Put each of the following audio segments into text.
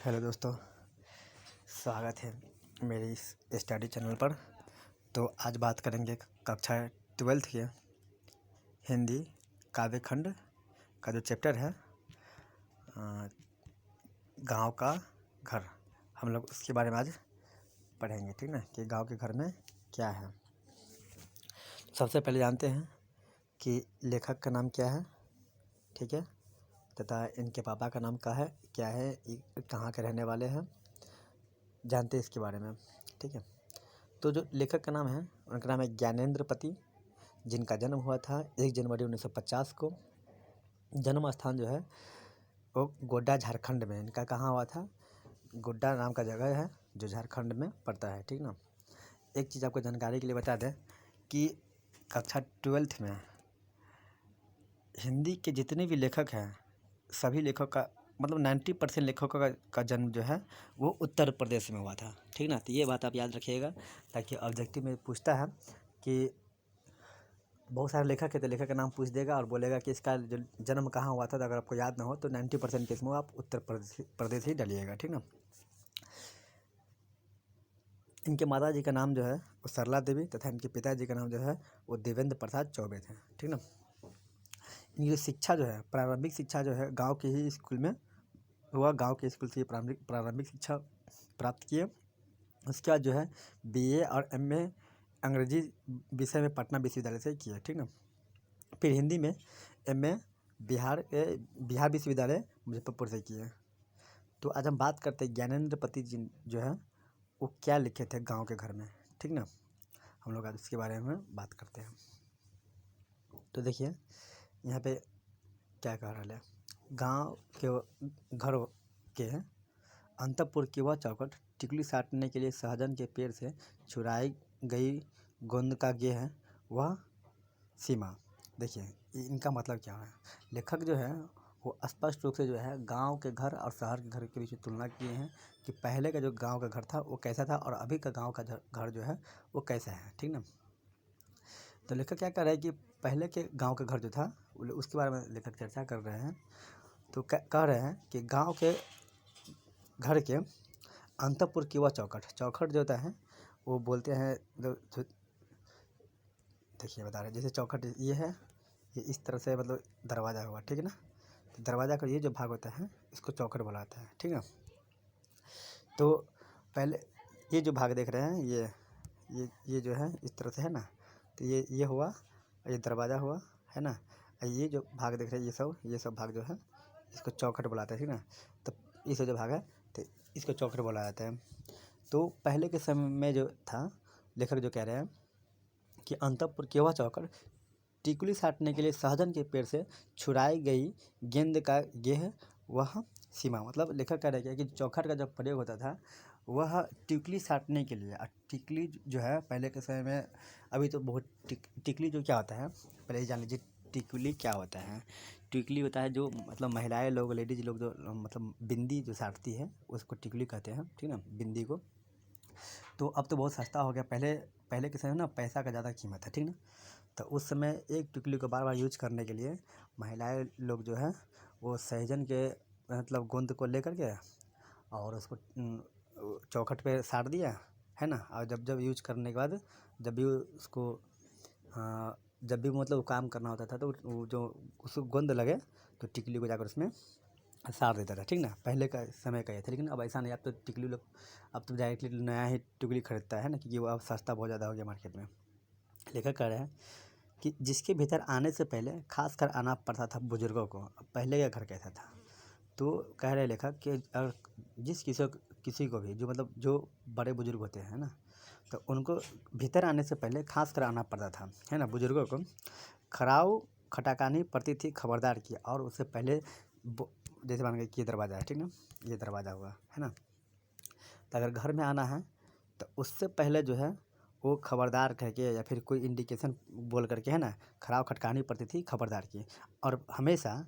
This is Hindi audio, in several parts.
हेलो दोस्तों, स्वागत है मेरी इस स्टडी चैनल पर। तो आज बात करेंगे कक्षा 12th के हिंदी काव्य खंड का जो चैप्टर है गांव का घर। हम लोग उसके बारे में आज पढ़ेंगे, ठीक ना, कि गांव के घर में क्या है। सबसे पहले जानते हैं कि लेखक का नाम क्या है, ठीक है, तथा इनके पापा का नाम क्या है, कहाँ के रहने वाले हैं, जानते हैं इसके बारे में, ठीक है। तो जो लेखक का नाम है उनका नाम है ज्ञानेंद्र पति, जिनका जन्म हुआ था 1 जनवरी 1950 को। जन्म स्थान जो है वो गोड्डा झारखंड में। इनका कहाँ हुआ था? गोड्डा नाम का जगह है जो झारखंड में पड़ता है, ठीक ना। एक चीज़ आपको जानकारी के लिए बता दें कि कक्षा 12th में हिंदी के जितने भी लेखक हैं, सभी लेखकों का मतलब 90% लेखकों का जन्म जो है वो उत्तर प्रदेश में हुआ था, ठीक ना। तो ये बात आप याद रखिएगा, ताकि ऑब्जेक्टिव में पूछता है कि बहुत सारे लेखक है तो लेखक का नाम पूछ देगा और बोलेगा कि इसका जो जन्म कहाँ हुआ था। तो अगर आपको याद ना हो तो 90% केस में आप उत्तर प्रदेश ही डालिएगा, ठीक ना। इनके माता जी का नाम जो है वो सरला देवी तथा इनके पिताजी का नाम जो है वो देवेंद्र प्रसाद चौबे थे, ठीक ना। इनकी शिक्षा जो है, प्रारंभिक शिक्षा जो है गाँव के ही स्कूल में हुआ। गांव के स्कूल से प्रारंभिक शिक्षा प्राप्त किए। उसके बाद जो है BA और MA अंग्रेजी विषय में पटना विश्वविद्यालय से किए, ठीक ना। फिर हिंदी में MA बिहार विश्वविद्यालय मुजफ्फरपुर से किए। तो आज हम बात करते हैं ज्ञानेंद्र पति जी जो है वो क्या लिखे थे गांव के घर में, ठीक ना। हम लोग आज इसके बारे में बात करते हैं। तो देखिए यहाँ पे क्या कह रहा है, गांव के घर के अंतपुर की वह चौखट टिकली साटने के लिए सहजन के पेड़ से छुड़ाई गई गोंद का गे है वह सीमा। देखिए इनका मतलब क्या है। लेखक जो है वो स्पष्ट रूप से जो है गांव के घर और शहर के घर के बीच में तुलना किए हैं कि पहले का जो गांव का घर था वो कैसा था और अभी का गांव का घर जो है वो कैसा है, ठीक ना। तो लेखक क्या कर रहे हैं कि पहले के गांव का घर जो था उसके बारे में लेखक चर्चा कर रहे हैं। तो कह रहे हैं कि गांव के घर के अंतपुर की वह चौखट जो होता है वो बोलते हैं देखिए बता रहे जैसे चौखट ये है, ये इस तरह से मतलब दरवाज़ा हुआ, ठीक है ना। तो दरवाज़ा का ये जो भाग होता है इसको चौखट बोला जाता है, ठीक है। तो पहले ये जो भाग देख रहे हैं ये जो है इस तरह से है ना, तो ये हुआ, ये दरवाज़ा हुआ, है ना। ये जो भाग देख रहे हैं ये सब भाग जो है इसको चौखट बुलाते हैं, ठीक ना। तो इस जो भाग है तो इसको चौखट बोला जाता है। तो पहले के समय में जो था, लेखक जो कह रहे हैं कि अंतपुर की वह चौखट टिकुली साटने के लिए सहजन के पेड़ से छुड़ाई गई गेंद का गेह वह सीमा। मतलब लेखक कह रहे हैं कि चौखट का जब प्रयोग होता था वह टिकली साटने के लिए। और टिकली जो है पहले के समय में, अभी तो बहुत टिकली जो क्या होता है पहले ही जान लीजिए। टिकली क्या होता है? टिकली होता है जो मतलब महिलाएं लोग, लेडीज लोग जो मतलब बिंदी जो साटती है उसको टिकली कहते हैं, ठीक ना, बिंदी को। तो अब तो बहुत सस्ता हो गया, पहले के समय ना पैसा का ज़्यादा कीमत है, ठीक ना। तो उस समय एक टिकली को बार बार यूज करने के लिए महिलाएं लोग जो है वो सहजन के मतलब गोंद को लेकर के और उसको चौखट पे साट दिया, है ना। और जब यूज करने के बाद जब भी उसको जब भी मतलब काम करना होता था तो वो जो उसको गोंद लगे तो टिकली को जाकर उसमें सार देता था, ठीक ना। पहले का समय का ये था, लेकिन अब ऐसा नहीं। अब तो टिकली लोग अब तो डायरेक्टली नया ही टिकली खरीदता है ना, क्योंकि वो अब सस्ता बहुत ज़्यादा हो गया मार्केट में। लेखक कह रहे हैं कि जिसके भीतर आने से पहले खास कर आना पड़ता था बुजुर्गों को। अब पहले का घर कैसा था? तो कह रहे लेखक कि अगर जिस किसी को भी जो मतलब जो बड़े बुजुर्ग होते हैं ना, तो उनको भीतर आने से पहले खास कर आना पड़ता था, है ना। बुजुर्गों को खड़ाऊ खटाकानी पड़ती थी खबरदार की। और उससे पहले जैसे मान गए कि ये दरवाज़ा है, ठीक ना, ये दरवाज़ा हुआ, है ना। तो अगर घर में आना है तो उससे पहले जो है वो खबरदार कह के या फिर कोई इंडिकेशन बोल करके, है ना, खड़ाऊ खटकानी पड़ती थी खबरदार की। और हमेशा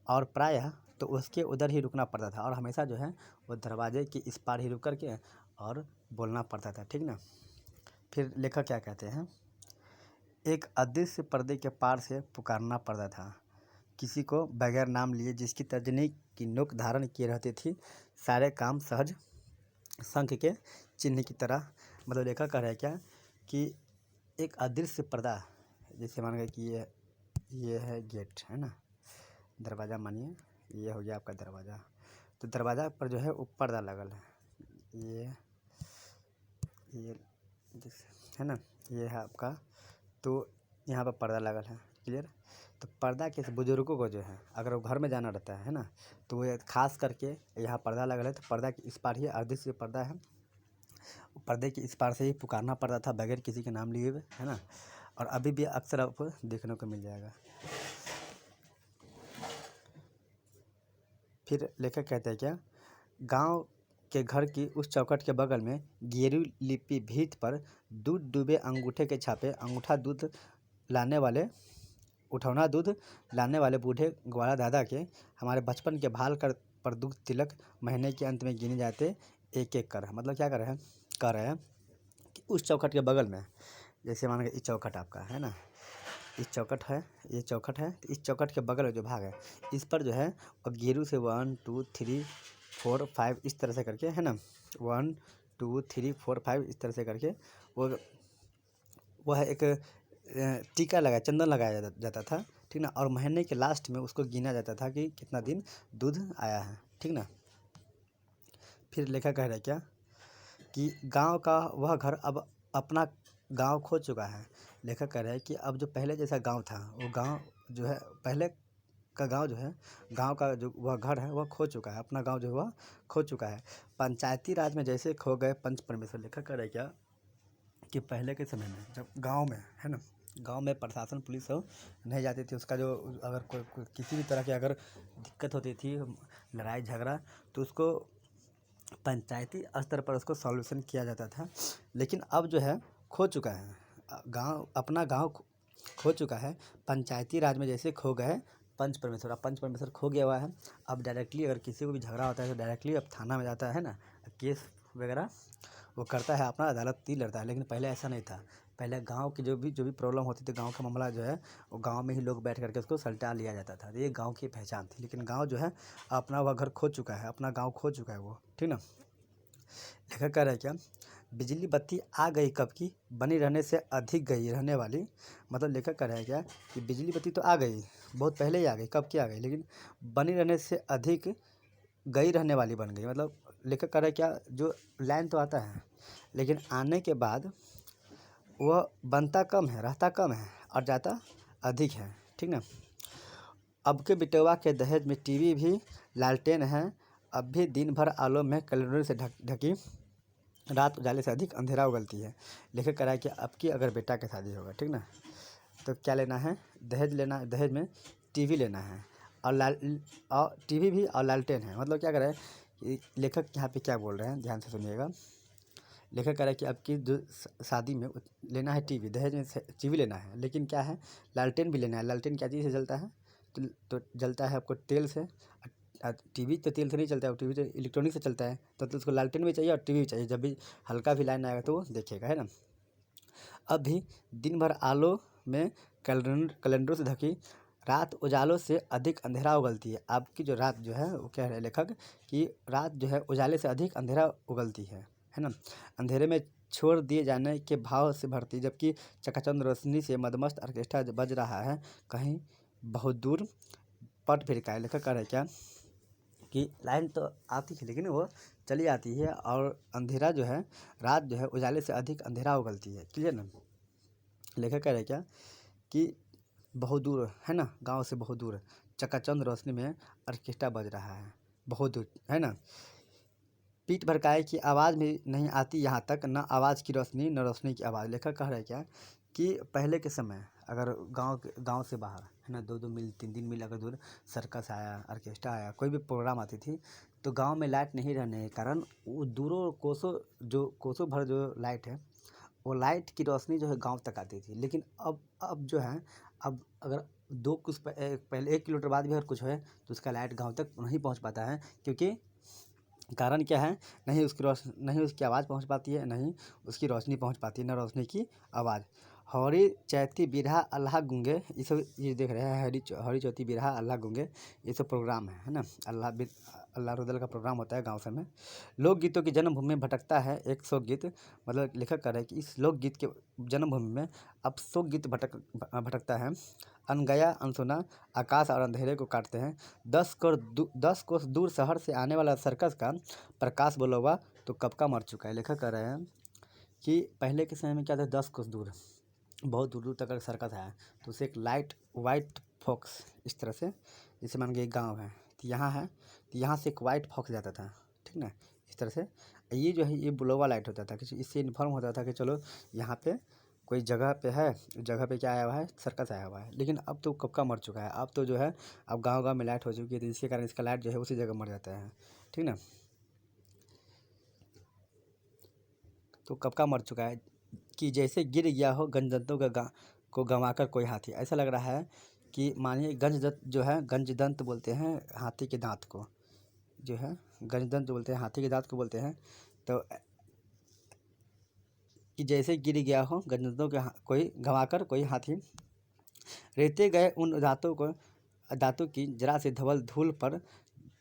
और प्रायः तो उसके उधर ही रुकना पड़ता था और हमेशा जो है वो दरवाजे के इस पार ही रुक करके और बोलना पड़ता था, ठीक ना। फिर लेखक क्या कहते हैं, एक अदृश्य पर्दे के पार से पुकारना पड़ता था किसी को बगैर नाम लिए, जिसकी तर्जनी की नोक धारण किए रहती थी सारे काम सहज शंख के चिन्ह की तरह। मतलब लेखक कह रहा है क्या कि एक अदृश्य पर्दा, जैसे मान गए कि ये है गेट है ना, दरवाज़ा मानिए ये हो गया आपका दरवाज़ा, तो दरवाज़ा पर जो है वो पर्दा लगल है, ये है ना, ये है आपका, तो यहाँ पर पर्दा लगल है। क्लियर। तो पर्दा किस बुजुर्गों को जो है अगर वो घर में जाना रहता है ना, तो वो खास करके यहाँ पर्दा लगल है, तो पर्दा के इस पार ही अदृश्य पर्दा है, पर्दे के इस पार से ही पुकारना पड़ता था बगैर किसी के नाम लिए हुए, है ना। और अभी भी अक्सर आपको देखने को मिल जाएगा। फिर लेखक कहते हैं क्या, गांव के घर की उस चौखट के बगल में गेरू लिपि भीत पर दूध डूबे अंगूठे के छापे, अंगूठा दूध लाने वाले उठौना दूध लाने वाले बूढ़े ग्वाला दादा के हमारे बचपन के भाल कर पर दुख तिलक महीने के अंत में गिने जाते एक एक कर। मतलब क्या कर रहे हैं, कह रहे हैं कि उस चौखट के बगल में, जैसे मान के इस चौखट आपका है ना, इस चौखट है, ये चौखट है, तो इस चौखट के बगल में जो भाग है इस पर जो है और गेरू से 1 2 3 4 5 इस तरह से करके, है ना, 1 2 3 4 5 इस तरह से करके वो है एक टीका लगाया, चंदन लगाया जाता था, ठीक ना। और महीने के लास्ट में उसको गिना जाता था कि कितना दिन दूध आया है, ठीक ना। फिर लेखक कह रहा है क्या कि गांव का वह घर अब अपना गांव खो चुका है। लेखक कह रहा है कि अब जो पहले जैसा गांव था, वो गांव जो है पहले का गांव जो है, गांव का जो वह घर है वह खो चुका है, अपना गांव जो है वह खो चुका है। पंचायती राज में जैसे खो गए पंच परमेश्वर। लेखक कह रहा है क्या कि पहले के समय में जब गांव में, है ना, गांव में प्रशासन पुलिस हो नहीं जाती थी, उसका जो अगर कोई किसी भी तरह की अगर दिक्कत होती थी, लड़ाई झगड़ा, तो उसको पंचायती स्तर पर उसको सॉल्यूशन किया जाता था। लेकिन अब जो है खो चुका है गांव, अपना गांव खो चुका है। पंचायती राज में जैसे खो गए पंच परमेश्वर, अब पंच परमेश्वर खो गया हुआ है। अब डायरेक्टली अगर किसी को भी झगड़ा होता है तो डायरेक्टली अब थाना में जाता है ना, केस वगैरह वो करता है, अपना अदालत ही लड़ता है। लेकिन पहले ऐसा नहीं था, पहले गांव की जो भी प्रॉब्लम होती थी, गांव का मामला जो है वो गांव में ही लोग बैठ करके उसको सलटा लिया जाता था। तो ये गांव की पहचान थी। लेकिन गांव जो है अपना वह घर खो चुका है, अपना गांव खो चुका है वो, ठीक ना। लेखक कह रहा है क्या, बिजली बत्ती आ गई कब की, बनी रहने से अधिक गई रहने वाली। मतलब लेखक कह रहा है क्या कि बिजली बत्ती तो आ गई, बहुत पहले ही आ गई, कब की आ गई, लेकिन बनी रहने से अधिक गई रहने वाली बन गई। मतलब लेखक कह रहा है क्या, जो लाइन तो आता है लेकिन आने के बाद वह बनता कम है, रहता कम है और जाता अधिक है, ठीक ना। अब के बिटवा के दहेज में टीवी भी लालटेन है, अब भी दिन भर आलों में कैलेंडर से ढकी रात उजाले से अधिक अंधेरा उगलती है। लेखक कह रहा है कि आपकी अगर बेटा की शादी होगा, ठीक ना, तो क्या लेना है, दहेज लेना, दहेज में टीवी लेना है और टीवी भी और लालटेन है। मतलब क्या कर रहा है कि लेखक यहाँ पे क्या बोल रहे हैं, ध्यान से सुनिएगा। लेखक कह रहा है कि आपकी जो शादी में लेना है टीवी, दहेज में टीवी लेना है, लेकिन क्या है, लालटेन भी लेना है। लालटेन क्या चीज़ से जलता है, तो जलता है आपको तेल से। टीवी तो तेल से नहीं चलता है, टीवी तो इलेक्ट्रॉनिक से चलता है, तो उसको लालटेन भी चाहिए और टीवी भी चाहिए। जब भी हल्का भी लाइन आएगा तो वो देखेगा, है ना। अब भी दिन भर आलो में कैलेंडरों से ढकी रात उजालों से अधिक अंधेरा उगलती है। आपकी जो रात जो है वो कह रहे हैं लेखक कि रात जो है उजाले से अधिक अंधेरा उगलती है ना। अंधेरे में छोड़ दिए जाने के भाव से भरती, जबकि चकाचौंध रोशनी से मदमस्त ऑर्केस्ट्रा बज रहा है कहीं बहुत दूर पट फिरका है। लेखक कह रहे हैं क्या कि लाइन तो आती है लेकिन वो चली आती है और अंधेरा जो है, रात जो है उजाले से अधिक अंधेरा उगलती है। क्लियर ना। लेखक कह रहे हैं क्या कि बहुत दूर है ना, गांव से बहुत दूर चकाचौंध रोशनी में ऑर्केस्ट्रा बज रहा है बहुत दूर, है ना। पीठ भड़काए की आवाज़ भी नहीं आती यहाँ तक, न आवाज़ की रोशनी न रोशनी की आवाज़। लेखक कह रहे हैं क्या कि पहले के समय अगर गांव से बाहर, है ना, 2-2 मील 3-3 मील अगर दूर सर्कस आया, ऑर्केस्ट्रा आया, कोई भी प्रोग्राम आती थी, तो गांव में लाइट नहीं रहने के कारण वो दूरों कोसों भर जो लाइट है, वो लाइट की रोशनी जो है गांव तक आती थी। लेकिन अब जो है, अब अगर पहले 1 किलोमीटर बाद भी अगर कुछ है तो उसका लाइट गांव तक नहीं पहुंच पाता है, क्योंकि कारण क्या है, नहीं उसकी आवाज़ पहुंच पाती है, नहीं उसकी रोशनी पहुंच पाती है, न रोशनी की आवाज़। हौरी चैती बिरहा अल्लाह गूंगे, ये सब ये देख रहे हैं, हरी चौती बिरहा अल्लाह गूंगे, ये सब प्रोग्राम है ना। अल्लाह रुदल का प्रोग्राम होता है गाँव से में। लोकगीतों की जन्मभूमि में भटकता है एक शोकगीत, मतलब लेखक कह रहे हैं कि इस लोकगीत के जन्मभूमि में अब शोकगीत भटकता है। अनगया अनसुना आकाश और अंधेरे को काटते हैं। 10 कोस दूर शहर से आने वाला सर्कस का प्रकाश बोलोवा तो कब का मर चुका है। लेखक कह रहे हैं कि पहले के समय में क्या था, 10 कोस दूर बहुत दूर दूर तक अगर सर्कस है तो उसे एक लाइट वाइट फॉक्स, इस तरह से जैसे मान के एक गाँव है तो यहाँ है तो यहाँ से एक वाइट फॉक्स जाता था, ठीक ना, इस तरह से। ये जो है ये बुलोवा लाइट होता था कि इससे इन्फॉर्म होता था कि चलो यहाँ पे कोई जगह पे है, जगह पे क्या आया हुआ है, सर्कस आया हुआ है। लेकिन अब तो कब का मर चुका है, अब तो जो है अब गाँव गाँव में लाइट हो चुकी है, तो इसके कारण इसका लाइट जो है उसी जगह मर जाता है, ठीक ना। तो कब का मर चुका है कि जैसे गिर गया हो गंजदंतों को गंवाकर कोई हाथी। ऐसा लग रहा है कि मानिए गंजदंत जो है, गंजदंत बोलते हैं हाथी के दांत को, जो है गंजदंत बोलते हैं हाथी के दांत को बोलते हैं। तो कि जैसे गिर गया हो गंजदंतों के कोई गंवाकर कोई हाथी, रहते गए उन दांतों की जरा सी धवल धूल पर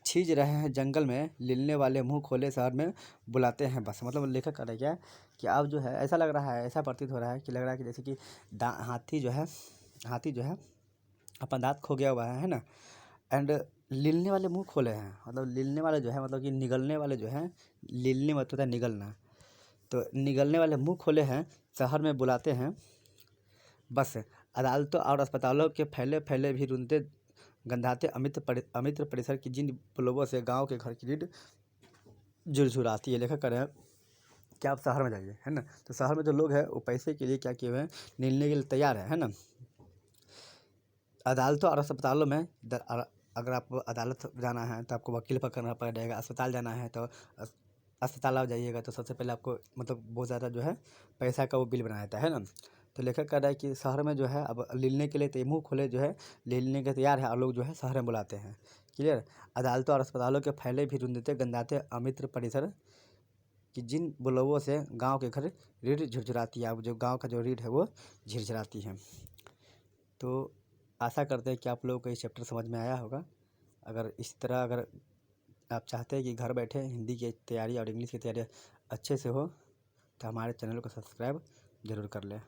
छीज रहे हैं जंगल में, लिलने वाले मुंह खोले शहर में बुलाते हैं बस। मतलब लेखक कह रहा है क्या कि अब जो है ऐसा लग रहा है, ऐसा प्रतीत हो रहा है कि लग रहा है कि जैसे कि हाथी जो है अपना दांत खो गया हुआ है ना, एंड लिलने वाले मुंह खोले हैं। मतलब लिलने वाले जो है मतलब कि निगलने वाले जो हैं, लिलने मतलब होता है निगलना, तो निगलने वाले मुंह खोले हैं शहर में बुलाते हैं बस। अदालतों और अस्पतालों के फैले फैले भी रुंदे गंधाते अमित्र परिसर की जिन पुलों से गांव के घर की रीढ़ झुरझुराती है। लेखक कह रहे हैं कि आप शहर में जाइए, है ना, तो शहर में जो लोग हैं वो पैसे के लिए क्या किए हुए हैं, मिलने के लिए तैयार है ना। अदालतों और अस्पतालों में अगर आपको अदालत जाना है तो आपको वकील पकड़ना पड़ेगा, अस्पताल जाना है तो अस्पताल आप जाइएगा तो सबसे पहले आपको मतलब बहुत ज़्यादा जो है पैसा का वो बिल बनाया जाता है ना। तो लेखक कह रहा है कि शहर में जो है अब लीलने के लिए तो मुँह खोले जो है लीलने के तैयार है और लोग जो है शहर में बुलाते हैं। क्लियर। अदालतों और अस्पतालों के फैले भी रुंदते गंदाते अमित्र परिसर कि जिन बुलवों से गांव के घर रीढ़ झुरझुराती है। अब जो गांव का जो रीढ़ है वो झिरझिराती है। तो आशा करते हैं कि आप लोगों को ये चैप्टर समझ में आया होगा। अगर इस तरह अगर आप चाहते हैं कि घर बैठे हिंदी की तैयारी और इंग्लिश की तैयारी अच्छे से हो तो हमारे चैनल को सब्सक्राइब ज़रूर कर लें।